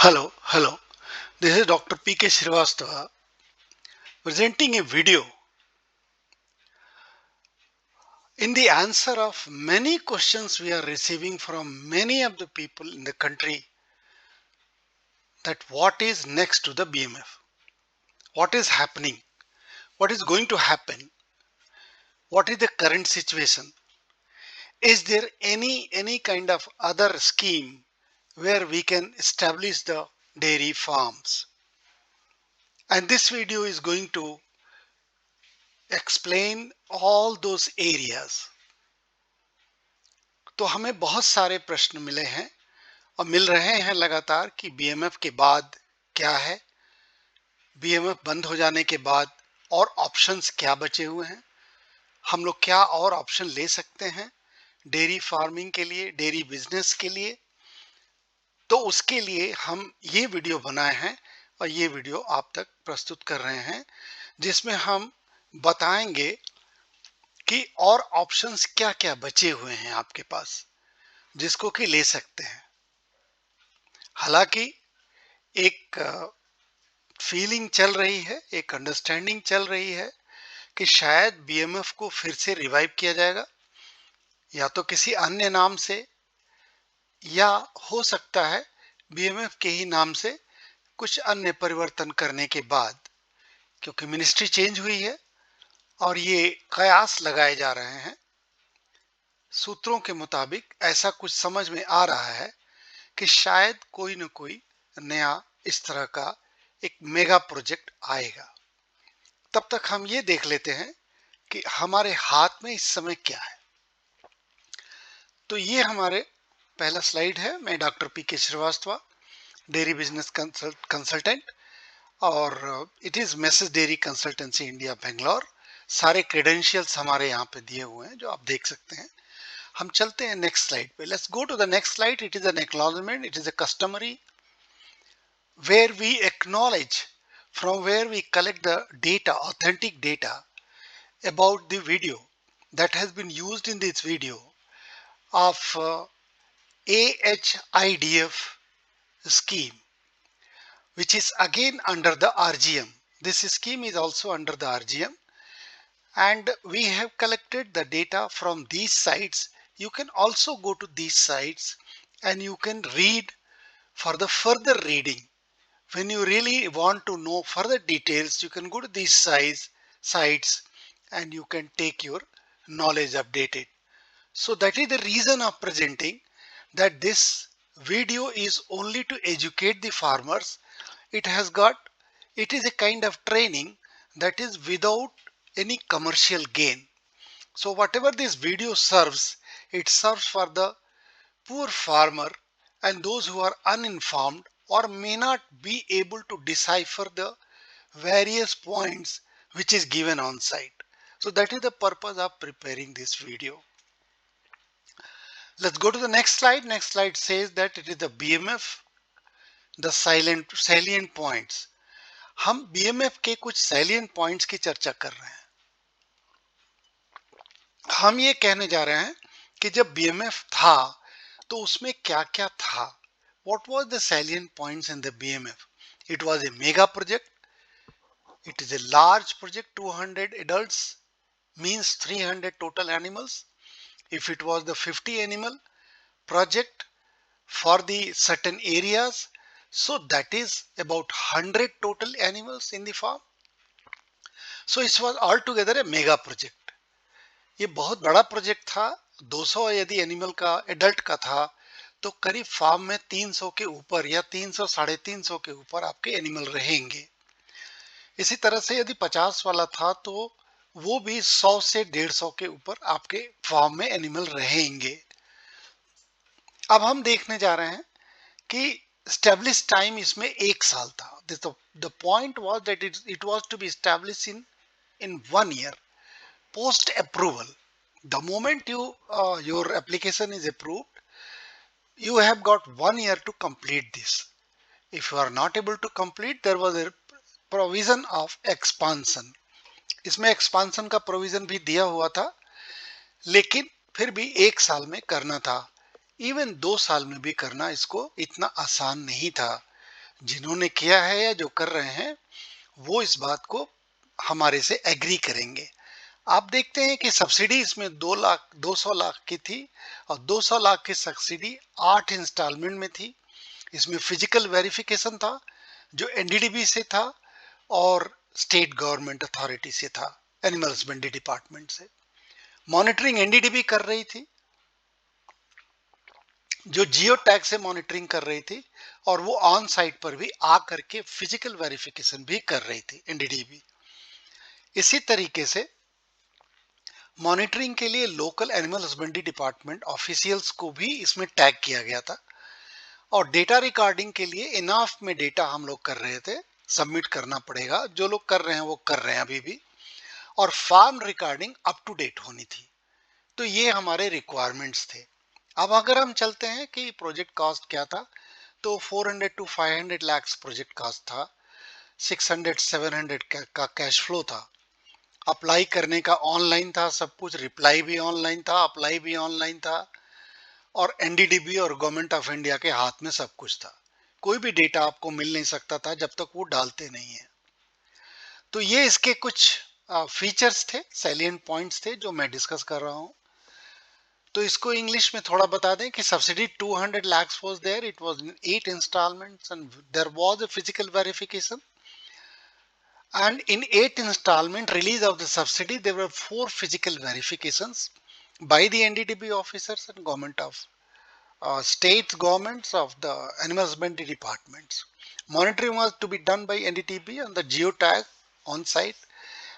Hello. This is Dr. P.K. Srivastava presenting a video in the answer of many questions we are receiving from many of the people in the country that what is next to the BMF? What is happening? What is going to happen? What is the current situation? Is there any kind of other scheme where we can establish the dairy farms? And this video is going to explain all those areas. तो हमें बहुत सारे प्रश्न मिले हैं और मिल रहे हैं लगातार कि बीएमएफ के बाद क्या है, बीएमएफ बंद हो जाने के बाद और ऑप्शंस क्या बचे हुए हैं, हम लोग क्या और ऑप्शन ले सकते हैं डेयरी फार्मिंग के लिए, डेयरी बिजनेस के लिए। तो उसके लिए हम ये वीडियो बनाए हैं और ये वीडियो आप तक प्रस्तुत कर रहे हैं जिसमें हम बताएंगे कि और ऑप्शंस क्या क्या बचे हुए हैं आपके पास जिसको कि ले सकते हैं। हालांकि एक फीलिंग चल रही है, एक अंडरस्टैंडिंग चल रही है कि शायद बीएमएफ को फिर से रिवाइव किया जाएगा या तो किसी अन्य नाम से, या हो सकता है बीएमएफ के ही नाम से कुछ अन्य परिवर्तन करने के बाद, क्योंकि मिनिस्ट्री चेंज हुई है और ये कयास लगाए जा रहे हैं। सूत्रों के मुताबिक ऐसा कुछ समझ में आ रहा है कि शायद कोई न कोई नया इस तरह का एक मेगा प्रोजेक्ट आएगा। तब तक हम ये देख लेते हैं कि हमारे हाथ में इस समय क्या है। तो ये हमारे पहला स्लाइड है। मैं डॉक्टर पीके श्रीवास्तव, डेयरी बिजनेस कंसल्टेंट, और it is message dairy consultancy India Bangalore. सारे क्रेडेंशियल्स हमारे यहाँ पे दिए हुए हैं जो आप देख सकते हैं। हम चलते हैं नेक्स्ट स्लाइड पे। Let's go to the next slide. It is an acknowledgement, it is a customary where we acknowledge, from where we collect the data, authentic data about the video that has been used in this video of AHIDF scheme, which is again under the RGM. This scheme is also under the RGM, and we have collected the data from these sites. You can also go to these sites and you can read for the further reading. When you really want to know further details, you can go to these sites and you can take your knowledge updated. So that is the reason of presenting that this video is only to educate the farmers. It is a kind of training that is without any commercial gain. So whatever this video serves, it serves for the poor farmer and those who are uninformed or may not be able to decipher the various points which is given on site. So that is the purpose of preparing this video. Let's go to the next slide. Next slide says that it is the BMF, the salient points. हम BMF के कुछ salient points की चर्चा कर रहे हैं। हम ये कहने जा रहे हैं कि जब BMF था तो उसमें क्या क्या था। What was the salient points in the BMF? It was a mega project. It is a large project. 200 adults means 300 total animals. If it was the 50 animal project for the certain areas, so that is about 100 total animals in the farm. So it was altogether a mega project. ये बहुत बड़ा project था। 200 यदि animal का adult का था तो करीब फार्म में 300 के ऊपर या 300 350 के ऊपर आपके एनिमल रहेंगे। इसी तरह से यदि 50 वाला था तो वो भी 100 से 150 के ऊपर आपके फार्म में एनिमल रहेंगे। अब हम देखने जा रहे हैं कि established टाइम इसमें 1 साल था। The point was that it was to be established in 1 year post approval. The moment your application is approved, you have got 1 year to complete this. If you are not able to complete, there was a provision of expansion. इसमें expansion का provision भी दिया हुआ था, लेकिन फिर भी 1 साल में करना था। इवन 2 साल में भी करना इसको इतना आसान नहीं था। जिन्होंने किया है या जो कर रहे हैं वो इस बात को हमारे से एग्री करेंगे। आप देखते हैं कि सब्सिडी इसमें 2 लाख की थी और 200 लाख की सब्सिडी 8 इंस्टॉलमेंट में थी। इसमें फिजिकल वेरिफिकेशन था जो एनडीडीबी से था और स्टेट गवर्नमेंट अथॉरिटी से था, एनिमल हस्बेंड्री डिपार्टमेंट से। मॉनिटरिंग एनडीडीबी कर रही थी जो जियो टैग से मॉनिटरिंग कर रही थी, और वो ऑन साइट पर भी आ करके फिजिकल वेरिफिकेशन भी कर रही थी एनडीडीबी। इसी तरीके से मॉनिटरिंग के लिए local animal husbandry department officials को भी इसमें टैग किया गया था, और डेटा रिकॉर्डिंग के लिए इनाफ में डेटा हम लोग कर रहे थे, सबमिट करना पड़ेगा, जो लोग कर रहे हैं वो कर रहे हैं अभी भी, और farm recording up to date होनी थी। तो ये हमारे रिक्वायरमेंट्स थे। अब अगर हम चलते हैं कि प्रोजेक्ट कॉस्ट क्या था, तो 400 to 500 lakhs प्रोजेक्ट कॉस्ट था। 600-700 का कैश फ्लो था। अप्लाई करने का ऑनलाइन था सब कुछ, रिप्लाई भी ऑनलाइन था, अप्लाई भी ऑनलाइन था, और एनडीडीबी और गवर्नमेंट ऑफ इंडिया के हाथ में सब कुछ था। कोई भी डेटा आपको मिल नहीं सकता था जब तक वो डालते नहीं है। तो ये इसके कुछ फीचर्स थे, सैलिएंट पॉइंट्स थे जो मैं डिस्कस कर रहा हूँ। तो इसको इंग्लिश में थोड़ा बता दें कि subsidy 200 lakhs was there, it was in 8 installments and there was a physical verification, and in 8 installment release of the subsidy there were 4 physical verifications by the NDDB officers and government of state governments of the animal husbandry departments. Monitoring was to be done by NDTB on the geotag on site,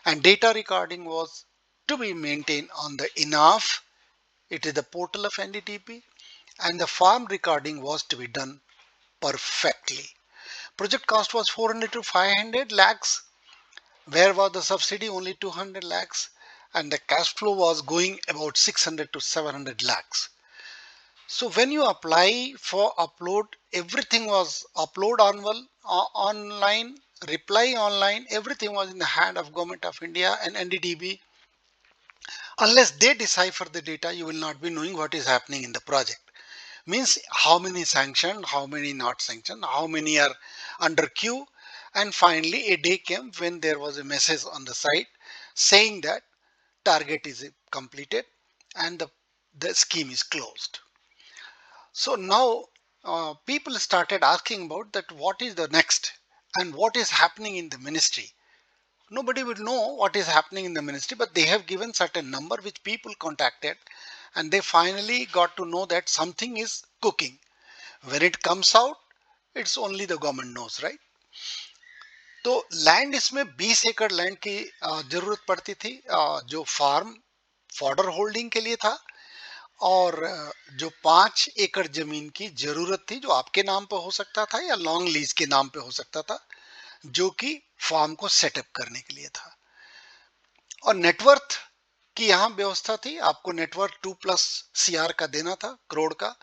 and data recording was to be maintained on the INAF. It is the portal of NDTP, and the farm recording was to be done perfectly. Project cost was 400 to 500 lakhs. Where was the subsidy? Only 200 lakhs, and the cash flow was going about 600 to 700 lakhs. So when you apply for upload, everything was upload online, reply online, everything was in the hand of Government of India and NDDB. Unless they decipher the data, you will not be knowing what is happening in the project. Means how many sanctioned, how many not sanctioned, how many are under queue. And finally a day came when there was a message on the site saying that target is completed and the scheme is closed. So now people started asking about that what is the next and what is happening in the ministry. Nobody will know what is happening in the ministry, but they have given certain number which people contacted, and they finally got to know that something is cooking. When it comes out, it's only the government knows, right? तो land इसमें 20 एकड़ land की जरूरत पड़ती थी, जो farm fodder holding के लिए था, और जो 5 एकड़ जमीन की जरूरत थी जो आपके नाम पे हो सकता था या लॉन्ग लीज के नाम पे हो सकता था, जो कि फार्म को सेटअप करने के लिए था। और नेटवर्थ की यहाँ व्यवस्था थी, आपको नेटवर्थ 2+ CR का देना था, करोड़ का,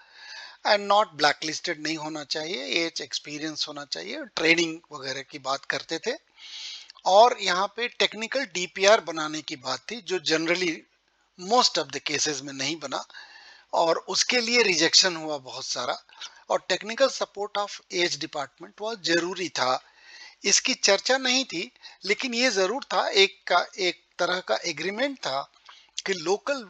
एंड नॉट ब्लैक लिस्टेड नहीं होना चाहिए, एज एक्सपीरियंस होना चाहिए, ट्रेनिंग वगैरह की बात करते थे। और यहाँ पे टेक्निकल डीपीआर बनाने की बात थी जो generally most of the cases में नहीं बना, और उसके लिए रिजेक्शन हुआ बहुत सारा। और technical support of as department बहुत जरूरी था, इसकी चर्चा नहीं थी, लेकिन ये जरूर था, एक तरह का एग्रीमेंट था कि लोकल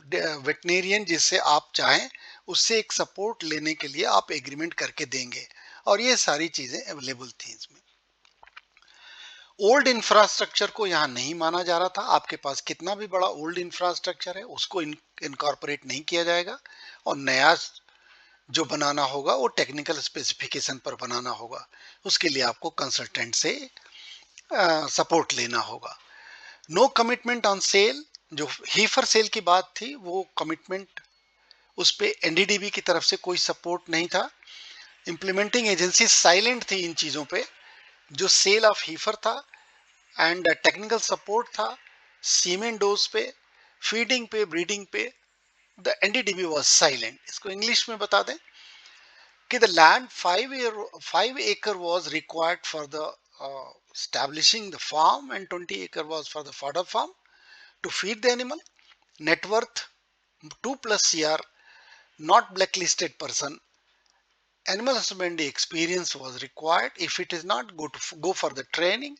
वेटनेरियन जिससे आप चाहें उससे एक सपोर्ट लेने के लिए आप एग्रीमेंट करके देंगे, और ये सारी चीजें अवेलेबल थी इसमें। ओल्ड इंफ्रास्ट्रक्चर को यहाँ नहीं माना जा रहा था, आपके पास कितना भी बड़ा ओल्ड इंफ्रास्ट्रक्चर है उसको इनकॉर्पोरेट नहीं किया जाएगा, और नया जो बनाना होगा वो टेक्निकल स्पेसिफिकेशन पर बनाना होगा, उसके लिए आपको कंसल्टेंट से सपोर्ट लेना होगा। नो कमिटमेंट ऑन सेल, जो हीफर सेल की बात थी वो कमिटमेंट उस पे एनडीडीबी की तरफ से कोई सपोर्ट नहीं था। इंप्लीमेंटिंग एजेंसी साइलेंट थी इन चीजों पे, जो सेल ऑफ हीफर था एंड टेक्निकल सपोर्ट था, सीमेंट डोज पे, फीडिंग पे, ब्रीडिंग पे, द एनडीडीबी वाज साइलेंट। इसको इंग्लिश में बता दें कि the land 5 acre was required for the establishing the farm, and 20 acre was for the fodder farm to feed the animal. Net worth 2+ CR, not blacklisted person, animal husbandry experience was required. If it is not, go for the training.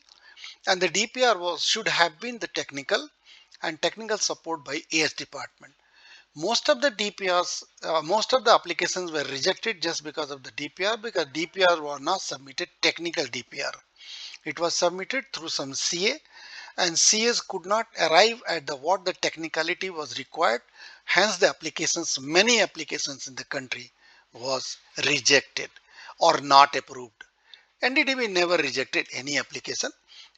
And the DPR should have been the technical and technical support by AS department. Most of the DPRs, most of the applications were rejected just because of the DPR, because DPR was not submitted technical DPR. It was submitted through some CA, and CAs could not arrive at the what the technicality was required. Hence the applications, many applications in the country was rejected or not approved. NDDB never rejected any application.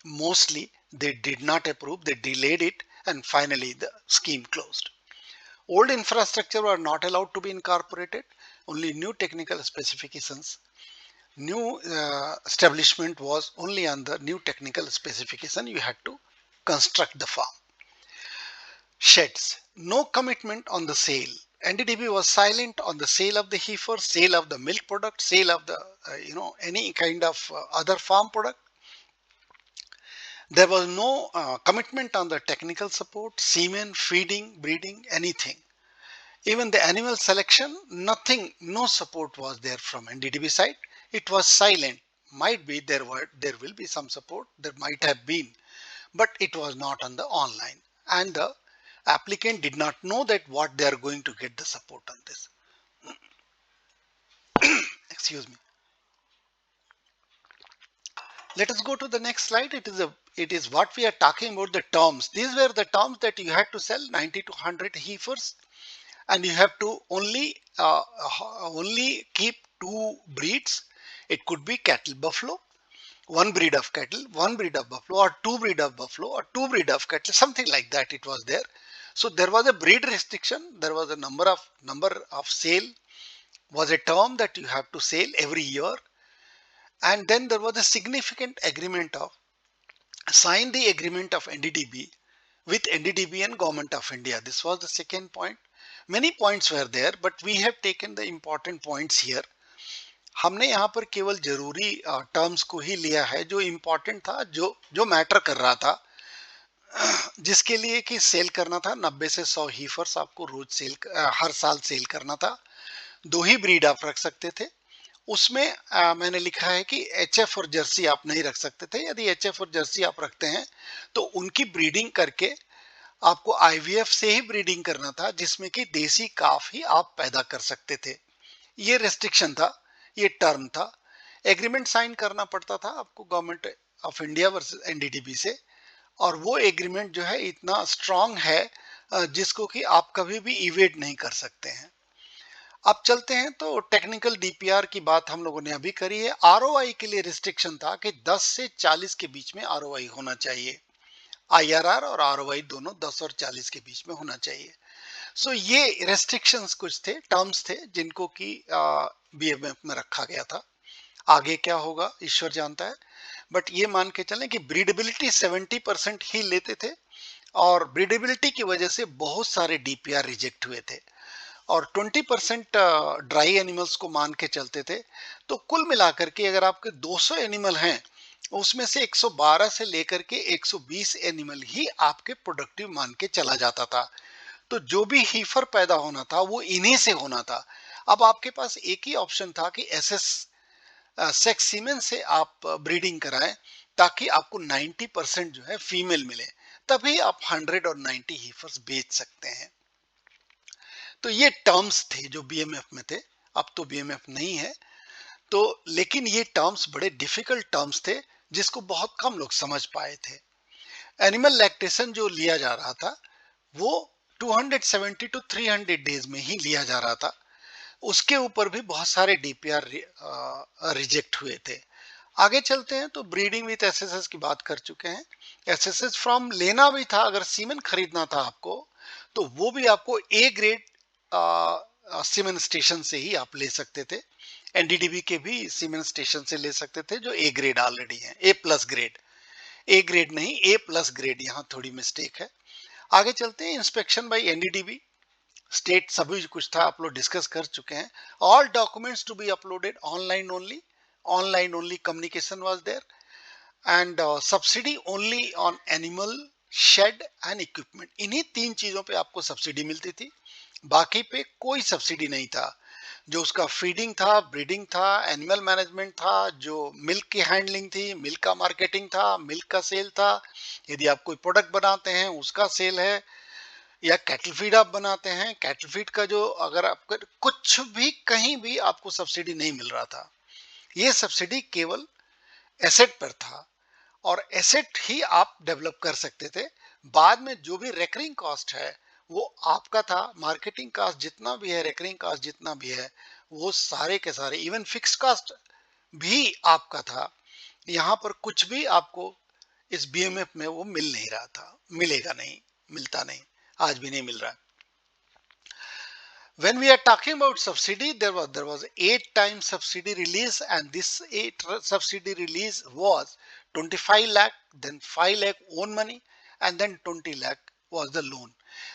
Mostly they did not approve, they delayed it, and finally the scheme closed. Old infrastructure were not allowed to be incorporated. Only new technical specifications, new establishment was only on the new technical specification. You had to construct the farm. Sheds. No commitment on the sale. NDDB was silent on the sale of the heifer, sale of the milk product, sale of the any kind of other farm product. There was no commitment on the technical support, semen, feeding, breeding, anything. Even the animal selection, nothing, no support was there from NDDB side. It was silent. Might be there will be some support, there might have been, but it was not on the online. And the applicant did not know that what they are going to get the support on this. Excuse me. Let us go to the next slide. It is what we are talking about, the terms. These were the terms that you had to sell 90 to 100 heifers, and you have to only keep two breeds. It could be cattle buffalo, one breed of cattle, one breed of buffalo, or two breed of buffalo, or two breed of cattle, something like that. It was there. So there was a breed restriction. There was a number of sale was a term that you have to sell every year. And then there was a significant agreement of sign the agreement of NDDB with NDDB and Government of India. This was the second point. Many points were there, but we have taken the important points here. हमने यहाँ पर केवल जरूरी terms को ही लिया है, जो important था, जो मैटर कर रहा था, जिसके लिए कि सेल करना था 90 से 100 हीफर्स आपको रोज सेल हर साल सेल करना था. दो ही ब्रीड आप रख सकते थे. उसमें मैंने लिखा है कि एचएफ और जर्सी आप नहीं रख सकते थे. यदि एचएफ और जर्सी आप रखते हैं तो उनकी ब्रीडिंग करके आपको आईवीएफ से ही ब्रीडिंग करना था, जिसमें कि देसी काफ ही आप पैदा कर सकते थे. ये रेस्ट्रिक्शन था, ये टर्म था. एग्रीमेंट साइन करना पड़ता था आपको government of India versus NDDB से, और वो एग्रीमेंट जो है इतना स्ट्रांग है जिसको कि आप कभी भी इवेट नहीं कर सकते हैं. अब चलते हैं तो टेक्निकल डीपीआर की बात हम लोगों ने अभी करी है. आरओआई के लिए रिस्ट्रिक्शन था कि 10 से 40 के बीच में आरओआई होना चाहिए. आईआरआर और आरओआई दोनों 10 और 40 के बीच में होना चाहिए. सो ये रेस्ट्रिक्शंस कुछ थे, टर्म्स थे, जिनको कि बीएमएफ में रखा गया था. आगे क्या होगा ईश्वर जानता है, बट ये मान के चलें कि ब्रीडेबिलिटी 70% ही लेते थे, और ब्रीडेबिलिटी की वजह से बहुत सारे डीपीआर रिजेक्ट हुए थे, और 20% ड्राई एनिमल्स को मान के चलते थे. तो कुल मिलाकर के अगर आपके 200 एनिमल हैं, उसमें से 112 से लेकर के 120 एनिमल ही आपके प्रोडक्टिव मान के चला जाता था. तो जो भी हीफर पैदा होना था वो इन्हीं से होना था. अब आपके पास एक ही ऑप्शन था कि एसएस सेक्स सीमेन से आप ब्रीडिंग कराएं, ताकि आपको 90% जो है फीमेल मिले, तभी आप 100 और 90 हीफर्स बेच सकते हैं. तो ये टर्म्स थे जो बीएमएफ में थे. अब तो बीएमएफ नहीं है, तो लेकिन ये टर्म्स बड़े डिफिकल्ट टर्म्स थे, जिसको बहुत कम लोग समझ पाए थे. एनिमल लैक्टेशन जो लिया जा रहा था वो 270 टू 300 डेज में ही लिया जा रहा था. उसके ऊपर भी बहुत सारे डीपीआर रिजेक्ट हुए थे. आगे चलते हैं तो ब्रीडिंग विथ एसएसएस की बात कर चुके हैं. एसएसएस फॉर्म लेना भी था, अगर सीमेन खरीदना था आपको, तो वो भी आपको ए ग्रेड सीमेन स्टेशन से ही आप ले सकते थे. एनडीडीबी के भी सीमेन स्टेशन से ले सकते थे जो ए ग्रेड ऑलरेडी है, ए प्लस ग्रेड, ए ग्रेड नहीं ए प्लस ग्रेड, यहाँ थोड़ी मिस्टेक है. आगे चलते हैं. इंस्पेक्शन बाय एनडीडीबी स्टेट सभी कुछ था, आप लोग डिस्कस कर चुके हैं. All documents to be uploaded online only. Online only communication was there, and subsidy only on animal, shed and equipment. इन्हीं तीन चीजों पे आपको सब्सिडी मिलती थी, बाकी पे कोई सब्सिडी नहीं था. जो उसका फीडिंग था, ब्रीडिंग था, एनिमल मैनेजमेंट था, जो मिल्क की हैंडलिंग थी, मिल्क का मार्केटिंग था, मिल्क का सेल था, यदि आप कोई प्रोडक्ट बनाते हैं उसका सेल है, या कैटल फीड आप बनाते हैं, कैटल फीड का जो अगर आप कुछ भी कहीं भी आपको सब्सिडी नहीं मिल रहा था। ये सब्सिडी केवल एसेट पर था, और एसेट ही आप डेवलप कर सकते थे। बाद में जो भी रेकरिंग कॉस्ट है वो आपका था, मार्केटिंग कॉस्ट जितना भी है, रेकरिंग कॉस्ट जितना भी है, वो सारे के सारे, इवन फिक्स कॉस्ट भी आपका था। यहाँ पर कुछ भी आपको इस बीएमएफ में वो मिल नहीं रहा था, मिलेगा नहीं, मिलता नहीं, आज भी नहीं मिल रहा। When we are talking about subsidy, there was 8 times subsidy release, and this subsidy release was 25 lakh, then 5 lakh own money, and then 20 lakh was the loan.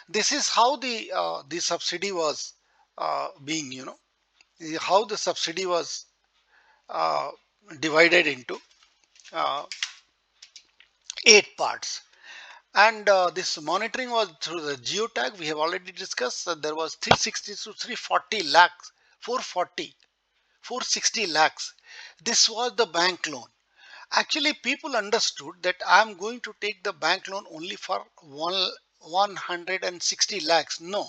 This is how the subsidy was being, how the subsidy was uh, divided into uh, 8 parts. And this monitoring was through the geotag. We have already discussed that there was 360 to 340 lakhs, 440, 460 lakhs. This was the bank loan. Actually, people understood that I am going to take the bank loan only for 160 lakhs. No,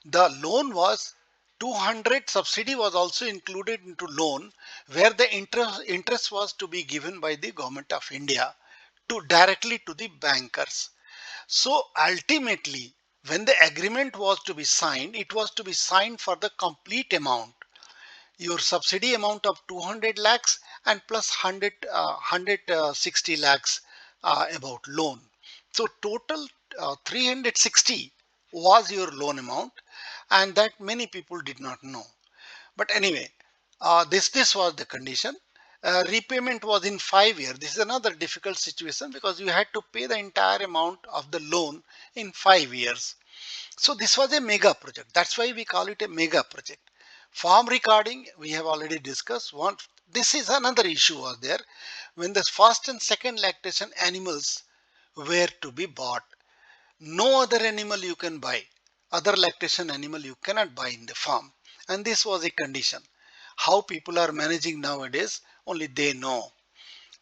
the loan was 200, subsidy was also included into loan, where the interest was to be given by the government of India to directly to the bankers. So ultimately, when the agreement was to be signed, it was to be signed for the complete amount. Your subsidy amount of 200 lakhs and plus 160 lakhs about loan. So total 360 was your loan amount, and that many people did not know. But anyway, this was the condition. Repayment was in 5 years. This is another difficult situation because you had to pay the entire amount of the loan in 5 years. So this was a mega project. That's why we call it a mega project. Farm recording we have already discussed. One, this is another issue was there when the first and second lactation animals were to be bought. No other animal you can buy. Other lactation animal you cannot buy in the farm. And this was a condition. How people are managing nowadays, only they know.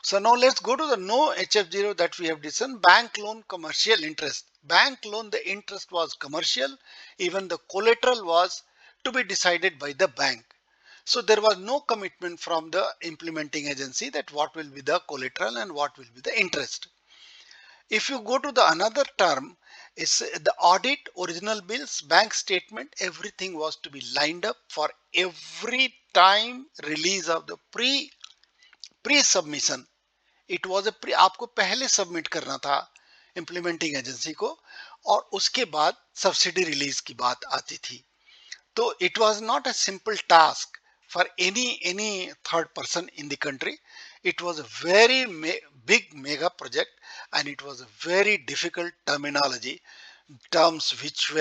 So now let's go to the no HF0 that we have discussed. Bank loan commercial interest. Bank loan, the interest was commercial. Even the collateral was to be decided by the bank. So there was no commitment from the implementing agency that what will be the collateral and what will be the interest. If you go to the another term, is the audit, original bills, bank statement, everything was to be lined up for every time release of the pre-submission. It was a आपको पहले submit करना था implementing agency को, और उसके बाद subsidy release की बात आती थी. So it was not a simple task for any third person in the country. It was a very big mega project, and it was a very difficult terminology, terms which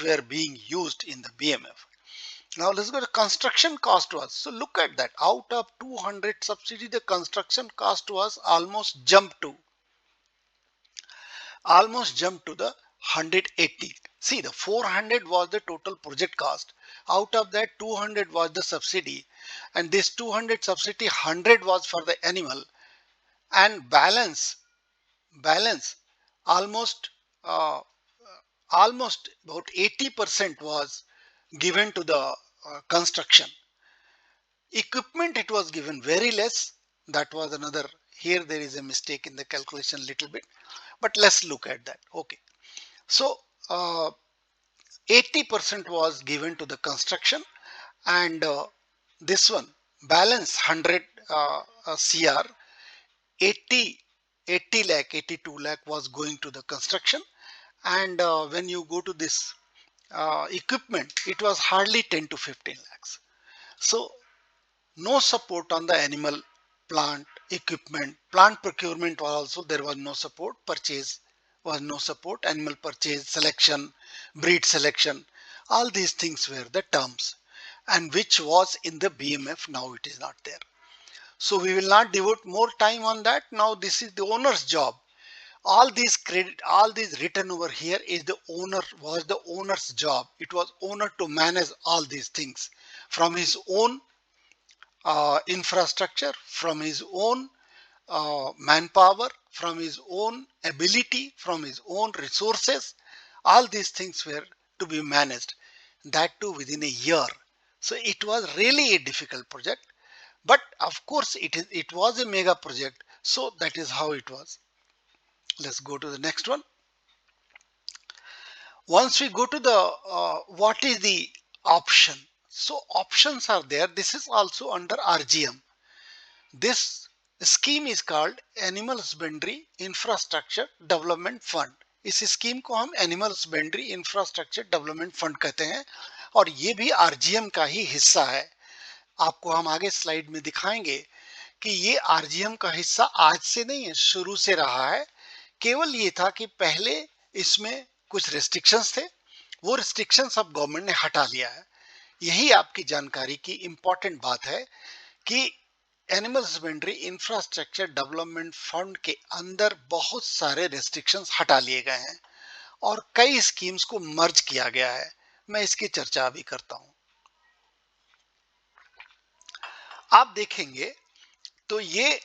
were being used in the BMF. Now let's go to construction cost was. So look at that. Out of 200 subsidy, the construction cost was almost jumped to the 180. See, the 400 was the total project cost. Out of that, 200 was the subsidy, and this 200 subsidy, 100 was for the animal, and balance almost uh, almost about 80% was given to the construction. Equipment, it was given very less. That was another. Here there is a mistake in the calculation little bit, but let's look at that. Okay. So 80% was given to the construction, and this one balance 100 CR, 80 80 lakh, 82 lakh was going to the construction, and when you go to this equipment, it was hardly 10 to 15 lakhs. So no support on the animal, plant, equipment, plant procurement was also, there was no support, purchase was no support, animal purchase, selection, breed selection, all these things were the terms, and which was in the BMF. Now it is not there. So we will not devote more time on that. Now this is the owner's job. All these credit, all these written over here is the owner, was the owner's job. It was owner to manage all these things. from his own infrastructure, from his own manpower, from his own ability, from his own resources. All these things were to be managed, that too within a year. So it was really a difficult project, but of course it was a mega project. So that is how it was. Let's go to the next one. Once we go to the what is the option, so options are there. This is also under RGM. This scheme is called animal husbandry infrastructure development fund. इस scheme को हम animal husbandry infrastructure development fund कहते हैं और ये भी RGM का ही हिस्सा है. आपको हम आगे स्लाइड में दिखाएंगे कि ये आरजीएम का हिस्सा आज से नहीं है, शुरू से रहा है. केवल ये था कि पहले इसमें कुछ रेस्ट्रिक्शंस थे, वो रेस्ट्रिक्शंस अब गवर्नमेंट ने हटा लिया है. यही आपकी जानकारी की इंपॉर्टेंट बात है कि animal husbandry infrastructure development fund के अंदर बहुत सारे रेस्ट्रिक्शंस हटा लिए गए हैं और कई स्कीम्स को मर्ज किया गया है. मैं इसकी चर्चा अभी करता हूं. आप देखेंगे तो ये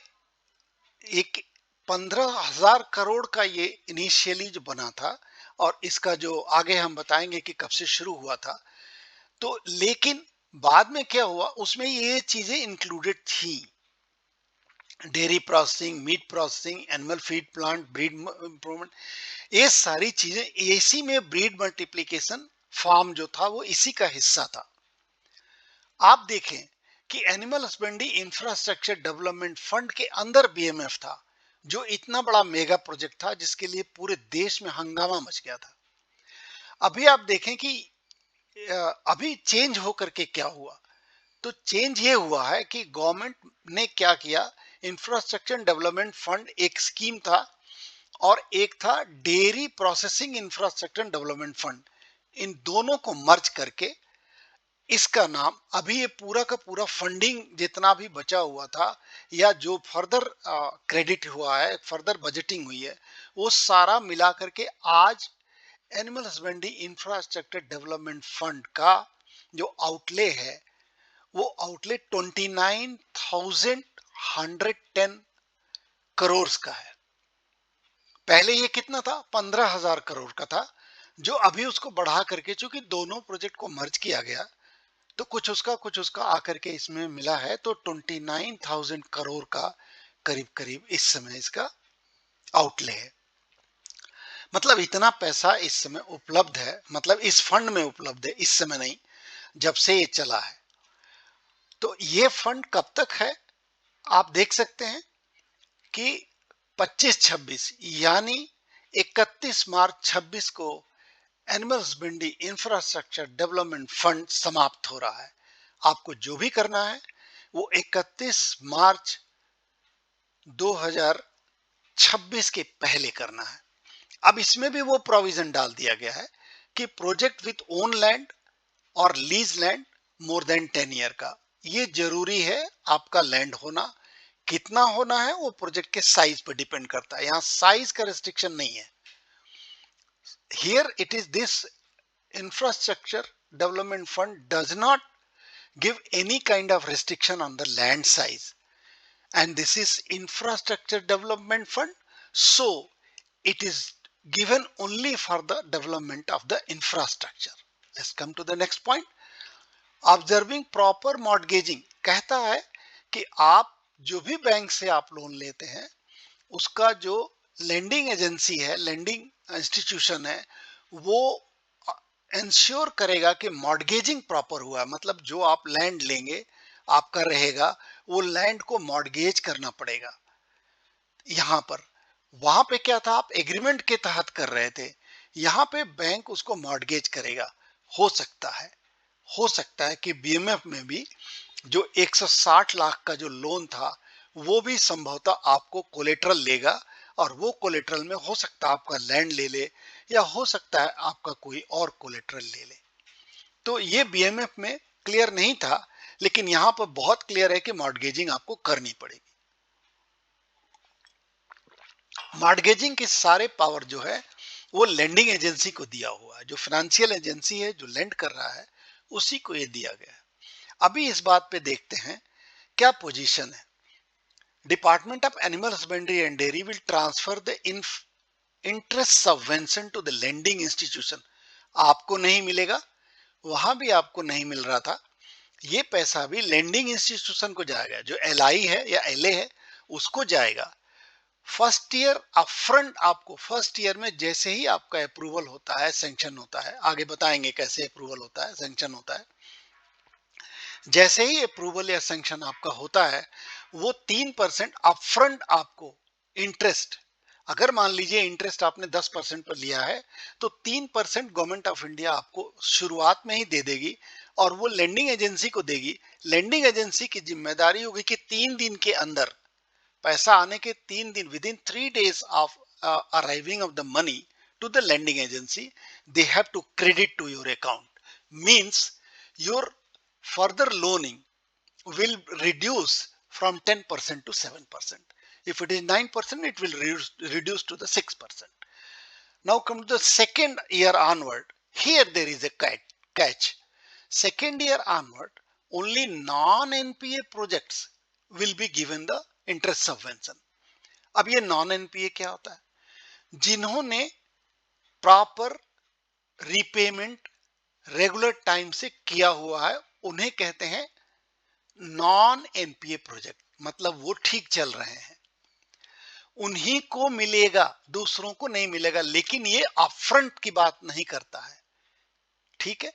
एक 15,000 करोड़ का ये इनिशियली जो बना था और इसका जो आगे हम बताएंगे कि कब से शुरू हुआ था. तो लेकिन बाद में क्या हुआ, उसमें ये चीजें इंक्लूडेड थी. Dairy processing, meat processing, animal feed plant, breed improvement, ये सारी चीजें इसी में ब्रीड मल्टीप्लिकेशन फार्म जो था वो इसी का हिस्सा था. आप देखें कि animal husbandry infrastructure development fund के अंदर बीएमएफ था, जो इतना बड़ा मेगा प्रोजेक्ट था जिसके लिए पूरे देश में हंगामा मच गया था. अभी आप देखें कि अभी चेंज होकर के क्या हुआ. तो चेंज ये हुआ है कि गवर्नमेंट ने क्या किया, इंफ्रास्ट्रक्चर डेवलपमेंट फंड एक स्कीम था और एक था dairy processing infrastructure development fund. इन दोनों को मर्ज करके इसका नाम, अभी ये पूरा का पूरा फंडिंग जितना भी बचा हुआ था या जो फर्दर क्रेडिट हुआ है, फर्दर बजटिंग हुई है, वो सारा मिला करके आज animal husbandry infrastructure development fund का जो आउटले है वो आउटले 29,110 करोड़ का है. पहले ये कितना था, 15,000 करोड़ का था, जो अभी उसको बढ़ा करके, चूंकि दोनों प्रोजेक्ट को मर्ज किया गया तो कुछ उसका आकर के इसमें मिला है. तो 29,000 करोड़ का करीब करीब इस समय इसका आउटले है. मतलब इतना पैसा इस समय उपलब्ध है, मतलब इस फंड में उपलब्ध है, इस समय नहीं, जब से ये चला है. तो ये फंड कब तक है, आप देख सकते हैं कि 25-26 यानी 31 मार्च 26 को animal husbandry infrastructure development fund समाप्त हो रहा है. आपको जो भी करना है वो 31 मार्च 2026 के पहले करना है. अब इसमें भी वो प्रोविजन डाल दिया गया है कि प्रोजेक्ट विथ ओन लैंड और lease land more than 10 year का, ये जरूरी है. आपका लैंड होना, कितना होना है वो प्रोजेक्ट के साइज पर डिपेंड करता है. यहाँ साइज का रेस्ट्रिक्शन नहीं है. Here it is, this infrastructure development fund does not give any kind of restriction on the land size, and this is infrastructure development fund, so it is given only for the development of the infrastructure. Let's come to the next point. Observing proper mortgaging कहता है कि आप जो भी bank से आप loan लेते हैं उसका जो लेंडिंग एजेंसी है, लैंडिंग इंस्टीट्यूशन है, वो इंश्योर करेगा कि मॉर्गेजिंग प्रॉपर हुआ है. मतलब जो आप लैंड लेंगे आपका रहेगा, वो लैंड को मॉर्गेज करना पड़ेगा. यहाँ पर, वहां पे क्या था, आप एग्रीमेंट के तहत कर रहे थे, यहाँ पे बैंक उसको मॉर्गेज करेगा. हो सकता है कि बीएमएफ में भी जो 160 लाख का जो लोन था वो भी संभवतः आपको कोलेटरल लेगा और वो कोलेटरल में हो सकता है आपका लैंड ले ले या हो सकता है आपका कोई और कोलेटरल ले ले. तो ये बीएमएफ में क्लियर नहीं था, लेकिन यहां पर बहुत क्लियर है कि मॉर्गेजिंग आपको करनी पड़ेगी. मॉर्गेजिंग के सारे पावर जो है वो लेंडिंग एजेंसी को दिया हुआ है. जो फाइनेंशियल एजेंसी है जो लेंड कर रहा है उसी को ये दिया गया है. अभी इस बात पे देखते हैं क्या पोजीशन है। Department of animal husbandry and dairy will transfer the interest subvention to the lending institution. आपको नहीं मिलेगा, वहां भी आपको नहीं मिल रहा था, ये पैसा भी लेंडिंग इंस्टीट्यूशन को जाएगा, जो एलआई है या एलए है उसको जाएगा। फर्स्ट ईयर अपफ्रंट, आपको फर्स्ट ईयर में जैसे ही आपका अप्रूवल होता है, सैंक्शन होता है, आगे बताएंगे कैसे अप्रूवल होता है, सैंक्शन होता है, जैसे ही अप्रूवल या सैंक्शन आपका होता है वो 3% अपफ्रंट आपको इंटरेस्ट, अगर मान लीजिए इंटरेस्ट आपने 10% पर लिया है तो 3% गवर्नमेंट ऑफ इंडिया आपको शुरुआत में ही दे देगी और वो लेंडिंग एजेंसी को देगी। लेंडिंग एजेंसी की जिम्मेदारी होगी कि 3 दिन के अंदर, पैसा आने के 3 दिन, within 3 days of arriving of the money to the lending agency, they have to credit to your account. Means your further loaning will reduce from 10% to 7%. If it is 9%, it will reduce to the 6%. Now come to the second year onward. Here there is a catch. Second year onward, only non-NPA projects will be given the interest subvention. अब ये non-NPA क्या होता है? जिन्होंने proper repayment regular time से किया हुआ है उन्हें कहते हैं नॉन एनपीए प्रोजेक्ट, मतलब वो ठीक चल रहे हैं, उन्हीं को मिलेगा, दूसरों को नहीं मिलेगा। लेकिन ये अपफ्रंट की बात नहीं करता है, ठीक है।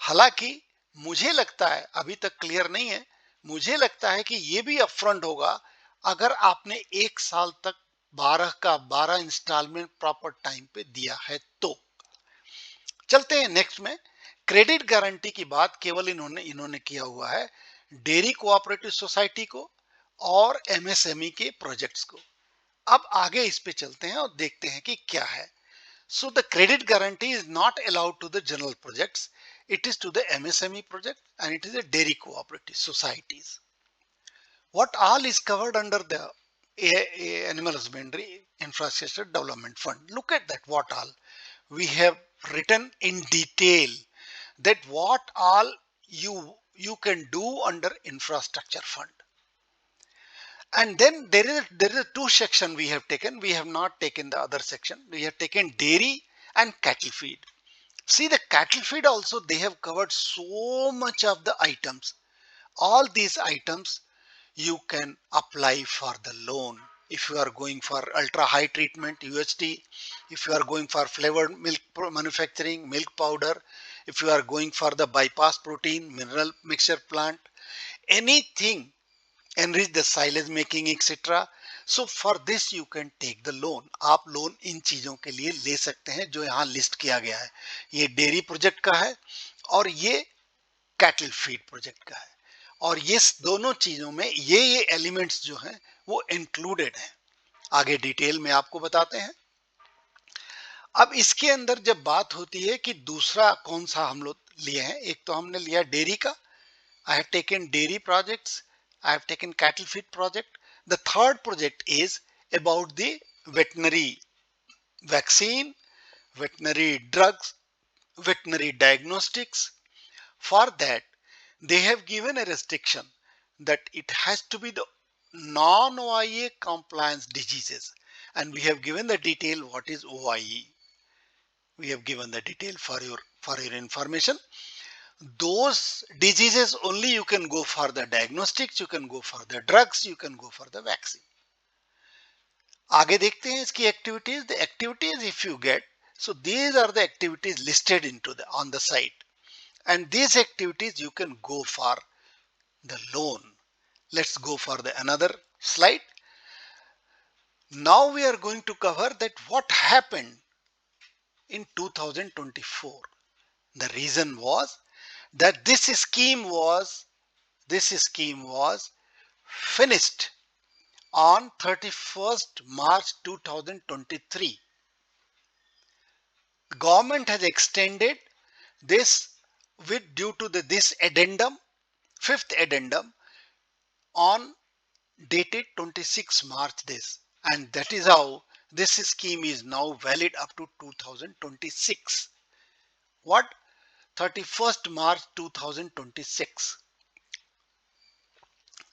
हालांकि मुझे लगता है, अभी तक क्लियर नहीं है, मुझे लगता है कि ये भी अपफ्रंट होगा अगर आपने 1 साल तक 12 का 12 इंस्टॉलमेंट प्रॉपर टाइम पे दिया है तो। चलते हैं नेक्स्ट में। क्रेडिट गारंटी की बात केवल इन्होंने किया हुआ है डेयरी कोऑपरेटिव सोसाइटी को और एमएसएमई के प्रोजेक्ट्स को। अब आगे इस पे चलते हैं और देखते हैं कि क्या है। So the credit guarantee is not allowed to the general projects, it is to the MSME project and it is a dairy cooperative societies. What all is covered under the animal husbandry infrastructure development fund? Look at that, what all we have written in detail, that what all you can do under infrastructure fund. And then there is a two section we have taken. We have not taken the other section. We have taken dairy and cattle feed. See, the cattle feed also, they have covered so much of the items. All these items you can apply for the loan. If you are going for ultra high treatment UHT, if you are going for flavored milk manufacturing, milk powder, if you are going for the bypass protein, mineral mixture plant, anything, enrich the silage making, etc. So for this you can take the loan. आप loan in चीजों के लिए ले सकते हैं जो यहाँ list किया गया है। ये डेयरी प्रोजेक्ट का है और ये कैटल फीड प्रोजेक्ट का है, और ये दोनों चीजों में ये एलिमेंट्स जो हैं वो इंक्लूडेड हैं। आगे डिटेल में आपको बताते हैं। अब इसके अंदर जब बात होती है कि दूसरा कौन सा हम लोग लिए हैं, एक तो हमने लिया डेयरी का, I have taken dairy projects, I have taken cattle feed project. The third project is about the veterinary vaccine, veterinary drugs, veterinary diagnostics. For that, they have given a restriction that it has to be the non-OIE compliance diseases, and we have given the detail what is OIE. We have given the detail for your information. Those diseases only you can go for the diagnostics, you can go for the drugs, you can go for the vaccine. आगे देखते हैं इसकी activities. The activities if you get, so these are the activities listed into the on the site, and these activities you can go for the loan. Let's go for the another slide. Now we are going to cover that what happened in 2024. The reason was that this scheme was finished on 31st March 2023. The government has extended this with due to this addendum, fifth addendum, on dated 26 March this, and that is how this scheme is now valid up to 2026. What? 31st March 2026.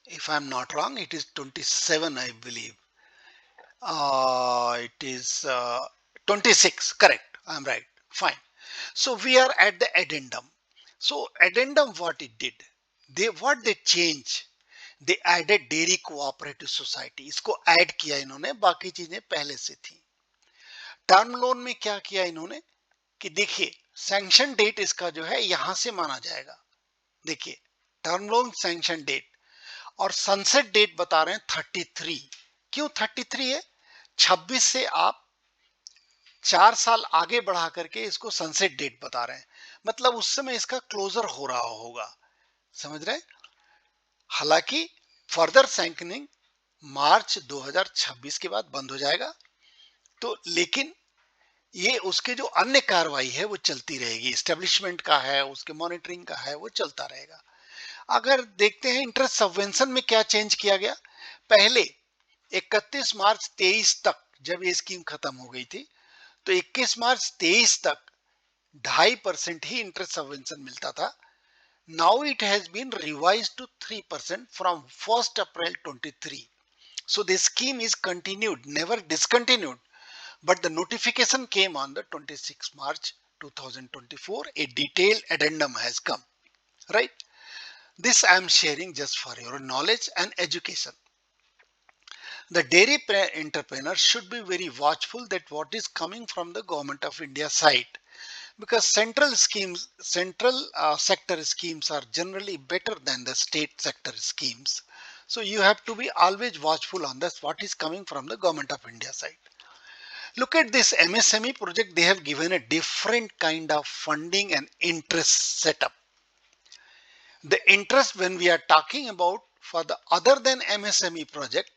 If I'm not wrong, it is 27, I believe. It is 26, correct. I'm right. Fine. So we are at the addendum. So addendum, what it did, what they change, they added dairy cooperative society, इसको add किया इन्होंने, बाकी चीजें पहले से थी। Term loan में क्या किया इन्होंने कि देखिए सैंक्शन डेट इसका जो है यहां से माना जाएगा। देखिए टर्म लोन सैंक्शन डेट और सनसेट डेट बता रहे हैं 33। क्यों 33 है? 26 से आप 4 साल आगे बढ़ा करके इसको सनसेट डेट बता रहे हैं, मतलब उस समय इसका क्लोजर हो रहा होगा, समझ रहे हैं? हालांकि फर्दर सैंक्शनिंग मार्च 2026 के बाद बंद हो जाएगा, तो लेकिन ये उसके जो अन्य कार्रवाई है वो चलती रहेगी, एस्टेब्लिशमेंट का है, उसके मॉनिटरिंग का है, वो चलता रहेगा। अगर देखते हैं इंटरेस्ट सबवेंशन में क्या चेंज किया गया, पहले 31 मार्च 23 तक जब ये स्कीम खत्म हो गई थी तो 21 मार्च 23 तक 2.5% ही इंटरेस्ट सबवेंशन मिलता था। Now it has been revised to 3% from 1st April 23। so the scheme is continued, never discontinued, but the notification came on the 26th March 2024. A detailed addendum has come, right? This I am sharing just for your knowledge and education. The dairy entrepreneur should be very watchful that what is coming from the government of India side, because central schemes, central sector schemes are generally better than the state sector schemes. So you have to be always watchful on this, what is coming from the government of India side. Look at this MSME project. They have given a different kind of funding and interest setup. The interest, when we are talking about for the other than MSME project,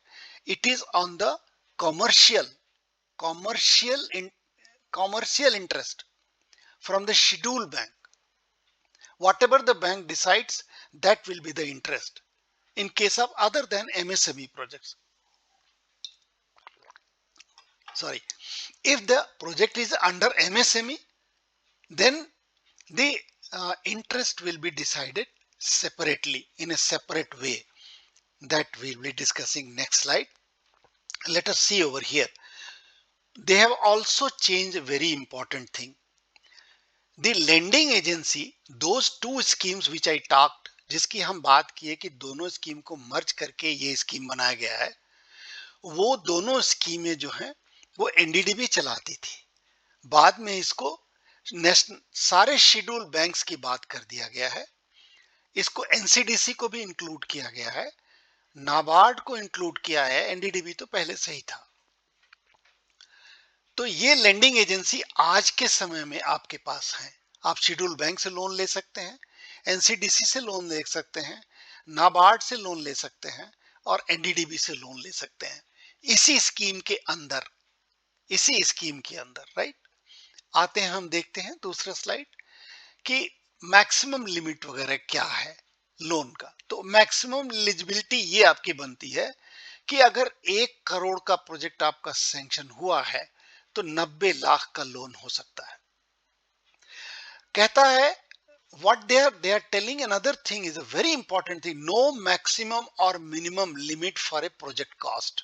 it is on the commercial commercial in, commercial interest from the schedule bank. Whatever the bank decides, that will be the interest in case of other than MSME projects. Sorry, if the project is under MSME, then the interest will be decided separately in a separate way, that we'll be discussing next slide. Let us see over here. They have also changed a very important thing. The lending agency, those two schemes which I talked, जिसकी हम बात किए कि दोनों scheme को मर्ज करके ये scheme बनाया गया है, वो दोनों स्कीमें जो हैं वो एनडीडीबी चलाती थी। बाद में इसको सारे शेड्यूल बैंक्स की बात कर दिया गया है, इसको एनसीडीसी को भी इंक्लूड किया गया है, नाबार्ड को इंक्लूड किया है, एनडीडीबी तो पहले से ही था। तो ये लेंडिंग एजेंसी आज के समय में आपके पास है। आप शेड्यूल बैंक से लोन ले सकते हैं, एनसीडीसी से लोन ले सकते हैं, नाबार्ड से लोन ले सकते हैं और एनडीडीबी से लोन ले सकते हैं इसी स्कीम के अंदर, इसी स्कीम के अंदर, राइट। आते हैं, हम देखते हैं दूसरा स्लाइड कि मैक्सिमम लिमिट वगैरह क्या है लोन का। तो मैक्सिमम एलिजिबिलिटी ये आपकी बनती है कि अगर 1 करोड़ का प्रोजेक्ट आपका सैंक्शन हुआ है तो 90 लाख का लोन हो सकता है। कहता है what they are telling another thing is a very important thing, no maximum or minimum limit for a project cost।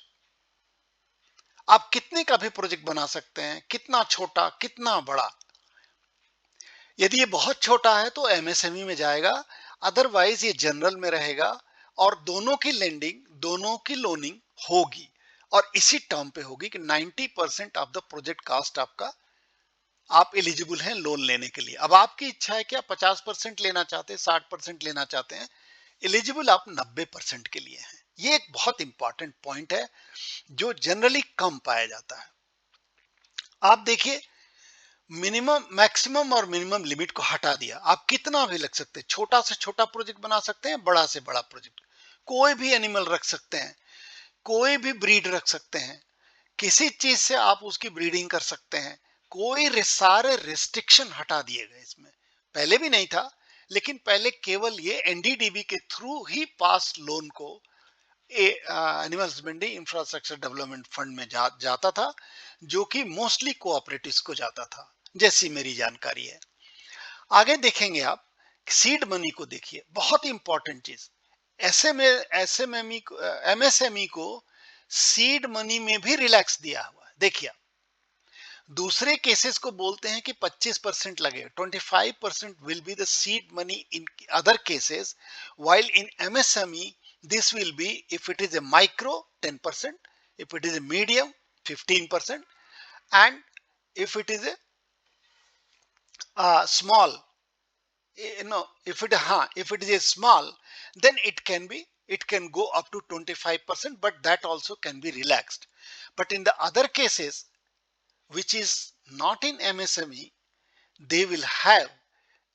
आप कितने का भी प्रोजेक्ट बना सकते हैं, कितना छोटा कितना बड़ा। यदि ये बहुत छोटा है तो एमएसएमई में जाएगा, अदरवाइज ये जनरल में रहेगा और दोनों की लेंडिंग, दोनों की लोनिंग होगी और इसी टर्म पे होगी कि 90% ऑफ द प्रोजेक्ट कॉस्ट आपका, आप एलिजिबल हैं लोन लेने के लिए। अब आपकी इच्छा है कि आप 50% लेना चाहते हैं, 60% लेना चाहते हैं, एलिजिबल आप 90% के लिए हैं। ये एक बहुत इंपॉर्टेंट पॉइंट है जो जनरली कम पाया जाता है। आप देखिए मिनिमम, मैक्सिमम और मिनिमम लिमिट को हटा दिया, आप कितना भी लग सकते हैं, छोटा से छोटा प्रोजेक्ट बना सकते हैं, बड़ा से बड़ा प्रोजेक्ट, कोई भी एनिमल रख सकते हैं, कोई भी ब्रीड रख सकते हैं, किसी चीज से आप उसकी ब्रीडिंग कर सकते हैं, कोई सारे रिस्ट्रिक्शन हटा दिए गए इसमें। पहले भी नहीं था, लेकिन पहले केवल ये एनडीडीबी के थ्रू ही पास लोन को animal husbandry infrastructure development fund में जाता था, जो कि मोस्टली कोऑपरेटिव्स को जाता था, जैसी मेरी जानकारी है। आगे देखेंगे आप सीड मनी को, देखिए बहुत इंपॉर्टेंट चीज, एसएमएमई को एमएसएमई को सीड मनी में भी रिलैक्स दिया हुआ है। देखिए, दूसरे केसेस को बोलते हैं कि 25% लगे, 25% will be the seed money in other cases, while in MSME this will be, if it is a micro, 10%, if it is a medium, 15%, and if it is a small, if it is a small, then it can go up to 25%, but that also can be relaxed. But in the other cases, which is not in MSME, they will have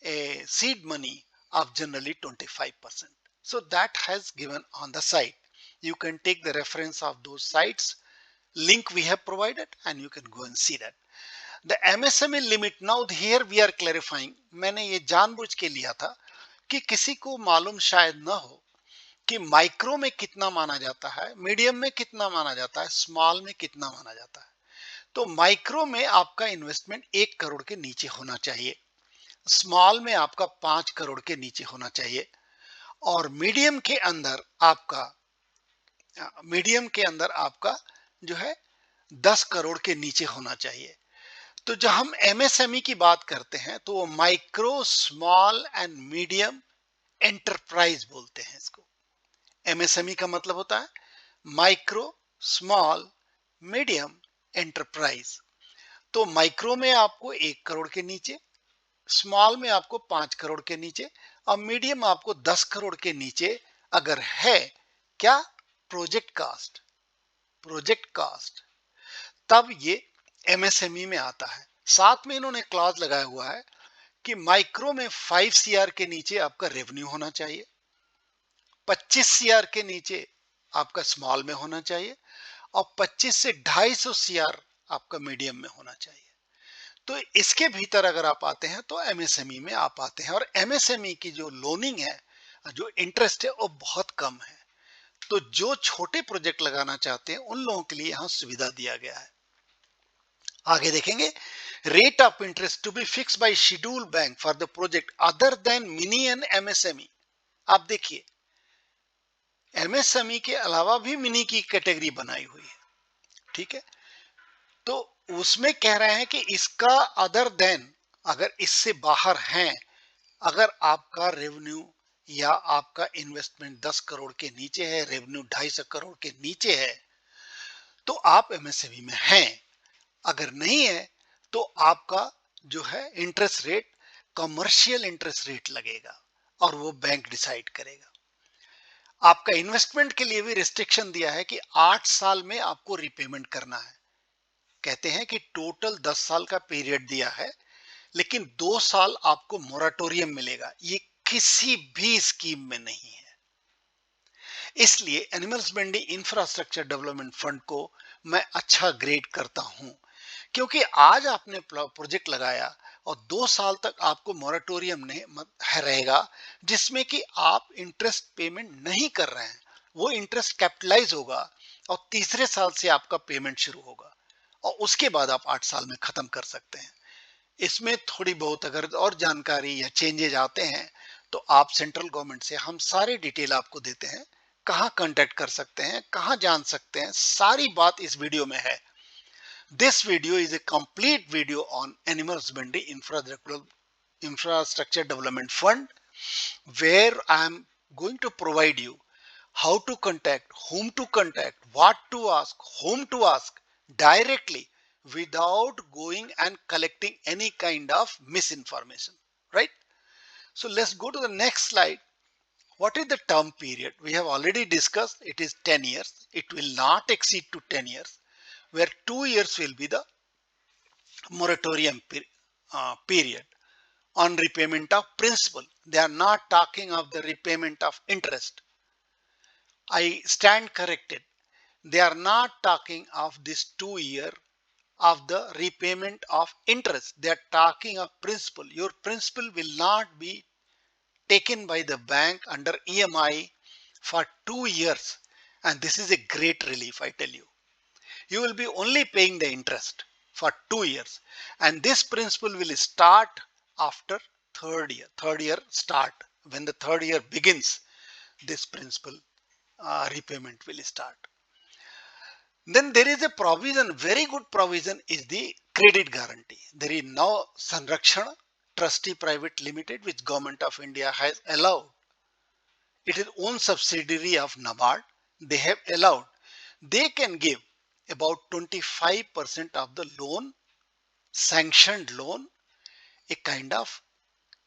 a seed money of generally 25%. So that has given on the site. You can take the reference of those sites, link we have provided, and you can go and see that. The MSME limit, now here we are clarifying. मैंने ये जानबूझ के लिया था कि किसी को मालूम शायद ना हो कि माइक्रो में कितना माना जाता है, मीडियम में कितना माना जाता है, स्मॉल में कितना माना जाता है। तो माइक्रो में आपका इन्वेस्टमेंट 1 करोड़ के नीचे होना चाहिए, स्मॉल में आपका 5 करोड़ के नीचे होना चाहिए, और मीडियम के अंदर आपका जो है 10 करोड़ के नीचे होना चाहिए। तो जब हम एमएसएमई की बात करते हैं तो वो micro, small and medium enterprise बोलते हैं इसको। एमएसएमई का मतलब होता है माइक्रो, स्मॉल, मीडियम, एंटरप्राइज। तो माइक्रो में आपको 1 करोड़ के नीचे, स्मॉल में आपको 5 करोड़ के नीचे, और मीडियम आपको 10 करोड़ के नीचे अगर है क्या, प्रोजेक्ट कास्ट, तब ये एमएसएमई में आता है। साथ में इन्होंने क्लॉज लगाया हुआ है कि माइक्रो में 5 सीआर के नीचे आपका रेवेन्यू होना चाहिए, 25 सीआर के नीचे आपका स्मॉल में होना चाहिए, और 25 से 250 सीआर आपका मीडियम में होना चाहिए। तो इसके भीतर अगर आप आते हैं तो एमएसएमई में आप आते हैं, और एमएसएमई की जो लोनिंग है, जो इंटरेस्ट है, वो बहुत कम है। तो जो छोटे प्रोजेक्ट लगाना चाहते हैं उन लोगों के लिए यहां सुविधा दिया गया है। आगे देखेंगे, rate of interest to be fix by schedule bank for the project other than mini and MSME. आप देखिए, एमएसएमई के अलावा भी मिनी की कैटेगरी बनाई हुई है, ठीक है। तो उसमें कह रहे हैं कि इसका अदर देन, अगर इससे बाहर हैं, अगर आपका रेवेन्यू या आपका इन्वेस्टमेंट 10 करोड़ के नीचे है, रेवेन्यू 250 करोड़ के नीचे है, तो आप एमएसएमई में हैं। अगर नहीं है तो आपका जो है interest rate commercial interest rate लगेगा, और वो बैंक डिसाइड करेगा। आपका इन्वेस्टमेंट के लिए भी रिस्ट्रिक्शन दिया है कि 8 साल में आपको रिपेमेंट करना है। कहते हैं कि टोटल 10 साल का पीरियड दिया है, लेकिन 2 साल आपको मोराटोरियम मिलेगा। ये किसी भी स्कीम में नहीं है। इसलिए एनिमल्स मंडी इंफ्रास्ट्रक्चर डेवलपमेंट फंड को मैं अच्छा ग्रेड करता हूं, क्योंकि आज आपने प्रोजेक्ट लगाया और 2 साल तक आपको मोराटोरियम रहेगा, जिसमें कि आप इंटरेस्ट पेमेंट नहीं कर रहे हैं। वो इंटरेस्ट कैपिटलाइज होगा और तीसरे साल से आपका पेमेंट शुरू होगा, और उसके बाद आप 8 साल में खत्म कर सकते हैं। इसमें थोड़ी बहुत अगर और जानकारी या चेंजेज आते हैं तो आप सेंट्रल गवर्नमेंट से हम सारे डिटेल आपको देते हैं, कहाँ कांटेक्ट कर सकते हैं, कहाँ जान सकते हैं, सारी बात इस वीडियो में है। This video is a complete video on Animal Husbandry Infrastructure Development Fund, where I am going to provide you how to contact, whom to contact, what to ask, whom to ask directly without going and collecting any kind of misinformation, right? So let's go to the next slide. What is the term period? We have already discussed it is 10 years. It will not exceed to 10 years, where 2 years will be the moratorium period on repayment of principal. They are not talking of the repayment of interest. I stand corrected. They are not talking of this 2 year of the repayment of interest. They are talking of principal. Your principal will not be taken by the bank under EMI for 2 years. And this is a great relief, I tell you. You will be only paying the interest for 2 years, and this principal will start after third year start. When the third year begins, this principal repayment will start. Then there is a provision, very good provision is the credit guarantee. There is now Sanrakshana Trustee Private Limited, which Government of India has allowed. It is own subsidiary of NABARD. They have allowed. They can give about 25% of the loan, sanctioned loan, a kind of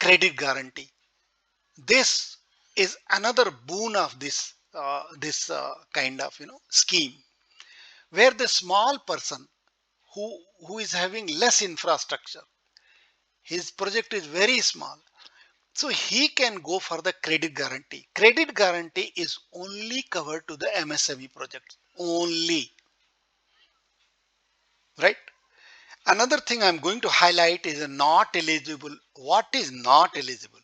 credit guarantee. This is another boon of this kind of scheme, where the small person who is having less infrastructure, his project is very small, so he can go for the credit guarantee. Credit guarantee is only covered to the MSME projects only, right? Another thing I'm going to highlight is not eligible. What is not eligible?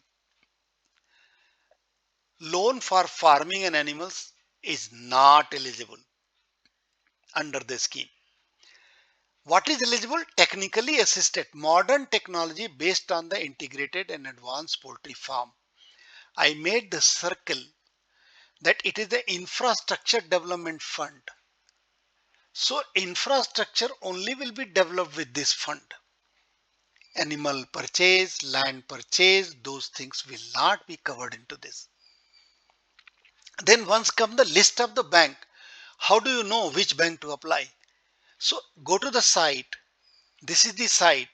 Loan for farming and animals is not eligible under the scheme. What is eligible? Technically assisted modern technology based on the integrated and advanced poultry farm. I made the circle that it is the infrastructure development fund. So infrastructure only will be developed with this fund. Animal purchase, land purchase, those things will not be covered into this. Then once come the list of the bank, how do you know which bank to apply? So go to the site. This is the site,